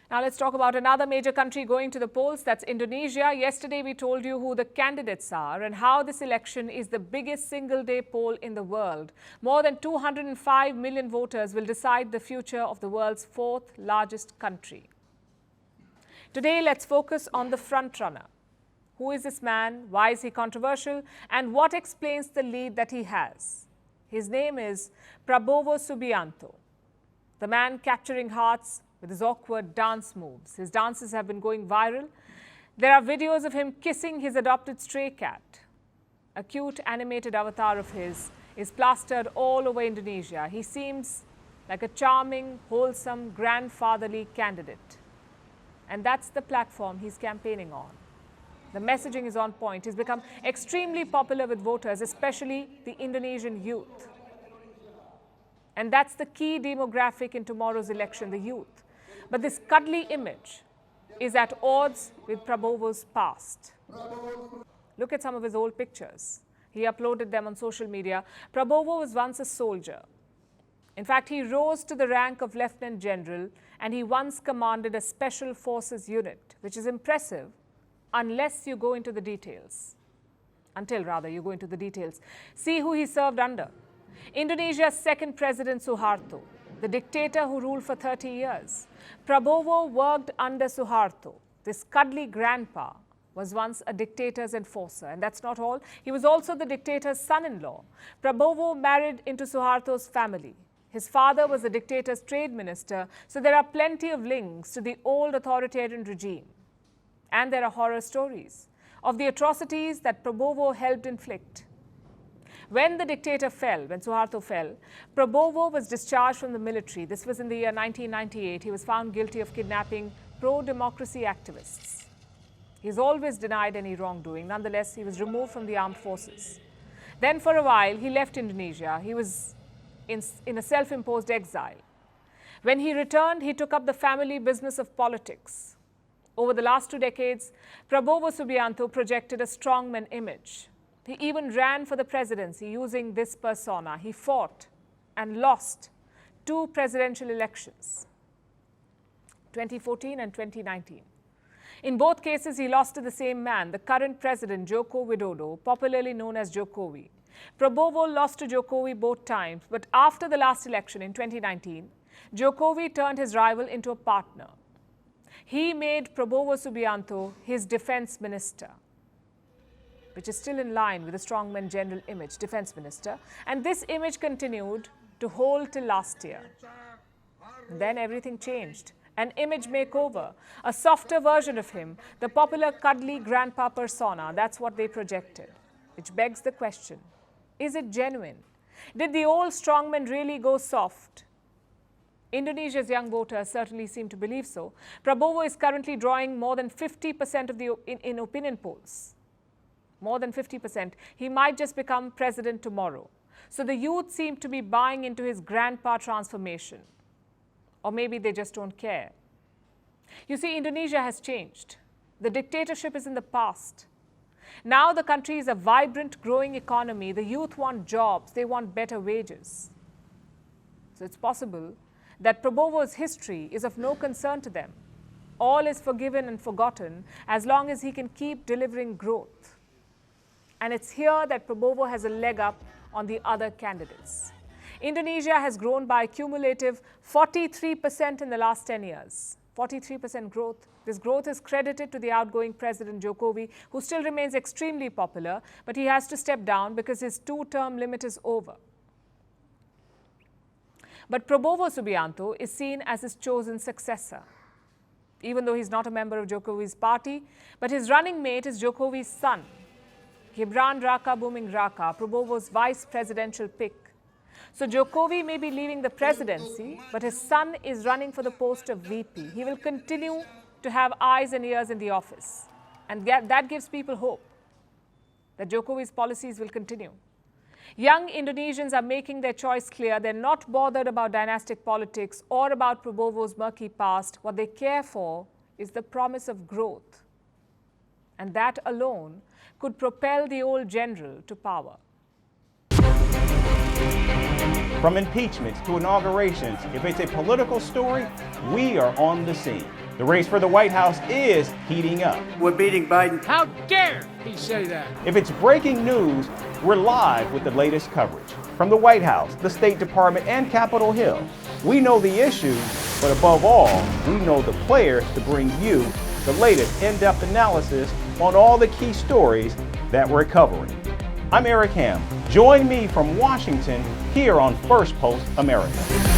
Now let's talk about another major country going to the polls. That's Indonesia. Yesterday we told you who the candidates are and how this election is the biggest single-day poll in the world. More than 205 million voters will decide the future of the world's fourth largest country. Today let's focus on the frontrunner. Who is this man? Why is he controversial? And what explains the lead that he has? His name is Prabowo Subianto, the man capturing hearts with his awkward dance moves. His dances have been going viral. There are videos of him kissing his adopted stray cat. A cute animated avatar of his is plastered all over Indonesia. He seems like a charming, wholesome, grandfatherly candidate. And that's the platform he's campaigning on. The messaging is on point. He's become extremely popular with voters, especially the Indonesian youth. And that's the key demographic in tomorrow's election, the youth. But this cuddly image is at odds with Prabowo's past. Look at some of his old pictures. He uploaded them on social media. Prabowo was once a soldier. In fact, he rose to the rank of Lieutenant General, and he once commanded a special forces unit, which is impressive unless you go into the details. Until you go into the details. See who he served under. Indonesia's second president, Suharto, the dictator who ruled for 30 years. Prabowo worked under Suharto. This cuddly grandpa was once a dictator's enforcer. And that's not all. He was also the dictator's son-in-law. Prabowo married into Suharto's family. His father was the dictator's trade minister. So there are plenty of links to the old authoritarian regime. And there are horror stories of the atrocities that Prabowo helped inflict. When the dictator fell, when Suharto fell, Prabowo was discharged from the military. This was in the year 1998. He was found guilty of kidnapping pro-democracy activists. He's always denied any wrongdoing. Nonetheless, he was removed from the armed forces. Then for a while, he left Indonesia. He was in a self-imposed exile. When he returned, he took up the family business of politics. Over the last 2 decades, Prabowo Subianto projected a strongman image. He even ran for the presidency using this persona. He fought and lost 2 presidential elections, 2014 and 2019. In both cases, he lost to the same man, the current president, Joko Widodo, popularly known as Jokowi. Prabowo lost to Jokowi both times, but after the last election in 2019, Jokowi turned his rival into a partner. He made Prabowo Subianto his defense minister, which is still in line with the strongman general image, defense minister. And this image continued to hold till last year. Then everything changed. An image makeover, a softer version of him, the popular cuddly grandpa persona, that's what they projected. Which begs the question, is it genuine? Did the old strongman really go soft? Indonesia's young voters certainly seem to believe so. Prabowo is currently drawing more than 50% in opinion polls. More than 50%. He might just become president tomorrow. So the youth seem to be buying into his grandpa transformation. Or maybe they just don't care. You see, Indonesia has changed. The dictatorship is in the past. Now the country is a vibrant, growing economy. The youth want jobs. They want better wages. So it's possible that Prabowo's history is of no concern to them. All is forgiven and forgotten as long as he can keep delivering growth. And it's here that Prabowo has a leg up on the other candidates. Indonesia has grown by a cumulative 43% in the last 10 years. 43% growth. This growth is credited to the outgoing President Jokowi, who still remains extremely popular, but he has to step down because his 2-term limit is over. But Prabowo Subianto is seen as his chosen successor, even though he's not a member of Jokowi's party, but his running mate is Jokowi's son, Gibran Raka Buming Raka, Prabowo's vice presidential pick. So Jokowi may be leaving the presidency, but his son is running for the post of VP. He will continue to have eyes and ears in the office. And that gives people hope that Jokowi's policies will continue. Young Indonesians are making their choice clear. They're not bothered about dynastic politics or about Prabowo's murky past. What they care for is the promise of growth. And that alone could propel the old general to power. From impeachments to inaugurations, if it's a political story, we are on the scene. The race for the White House is heating up. We're beating Biden. How dare he say that? If it's breaking news, we're live with the latest coverage. From the White House, the State Department, and Capitol Hill, we know the issues, but above all, we know the players to bring you the latest in-depth analysis on all the key stories that we're covering. I'm Eric Ham. Join me from Washington here on First Post America.